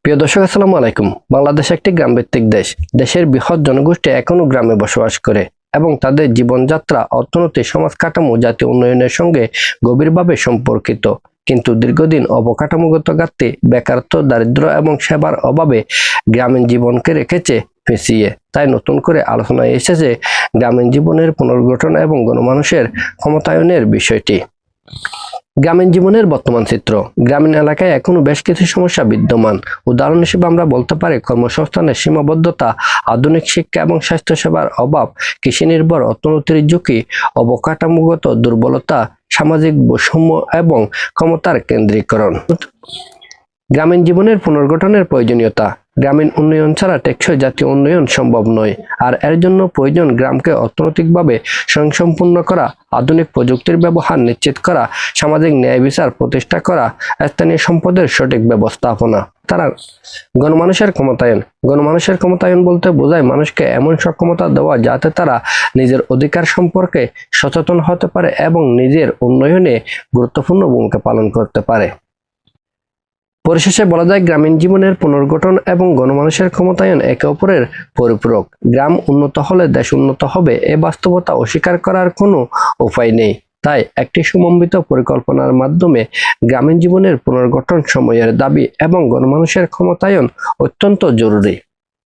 প্রিয় দর্শক, আসসালামু আলাইকুম। বাংলাদেশ একটি গ্রামভিত্তিক দেশ। দেশের বৃহৎ জনগোষ্ঠী এখনো গ্রামে বসবাস করে এবং তাদের জীবনযাত্রা, অর্থনীতি, সমাজ কাঠামো জাতীয় উন্নয়নের সঙ্গে গভীরভাবে সম্পর্কিত। কিন্তু দীর্ঘদিন অবকাঠামোগত ঘাটতি, বেকারত্ব, দারিদ্র্য এবং সেবার অভাবে গ্রামীণ জীবনকে রেখেছে পিছিয়ে। তাই নতুন করে আলোচনায় এসেছে গ্রামীণ জীবনের পুনর্গঠন এবং গণমানুষের ক্ষমতায়নের বিষয়টি। গ্রামীণ জীবনের বর্তমান চিত্র। গ্রামীণ এলাকায় এখনো বেশ কিছু সমস্যা বিদ্যমান। উদাহরণ হিসেবে আমরা বলতে পারি কর্মসংস্থানের সীমাবদ্ধতা, আধুনিক শিক্ষা এবং স্বাস্থ্যসেবার অভাব, কৃষি নির্ভর অর্থনীতির ঝুঁকি, অবকাঠামোগত দুর্বলতা, সামাজিক বৈষম্য এবং ক্ষমতার কেন্দ্রীকরণ। গ্রামীণ জীবনের পুনর্গঠনের প্রয়োজনীয়তা। গ্রামীণ উন্নয়ন ছাড়া টেকসই জাতীয় উন্নয়ন সম্ভব নয়। আর এর জন্য প্রয়োজন গ্রামকে অর্থনৈতিকভাবে স্বয়ংসম্পূর্ণ করা, আধুনিক প্রযুক্তির ব্যবহার নিশ্চিত করা, সামাজিক ন্যায় বিচার প্রতিষ্ঠা করা, স্থানীয় সম্পদের সঠিক ব্যবস্থাপনা। তারা গণমানুষের ক্ষমতায়ন। গণমানুষের ক্ষমতায়ন বলতে বোঝায় মানুষকে এমন সক্ষমতা দেওয়া যাতে তারা নিজের অধিকার সম্পর্কে সচেতন হতে পারে এবং নিজের উন্নয়নে গুরুত্বপূর্ণ ভূমিকা পালন করতে পারে। পরিশেষে বলা যায়, গ্রামীণ জীবনের পুনর্গঠন এবং গণমানুষের ক্ষমতায়ন একে অপরের পরিপূরক। গ্রাম উন্নত হলে দেশ উন্নত হবে, এ বাস্তবতা অস্বীকার করার কোনো উপায় নেই। তাই একটি সমন্বিত পরিকল্পনার মাধ্যমে গ্রামীণ জীবনের পুনর্গঠন সময়ের দাবি এবং গণমানুষের ক্ষমতায়ন অত্যন্ত জরুরি।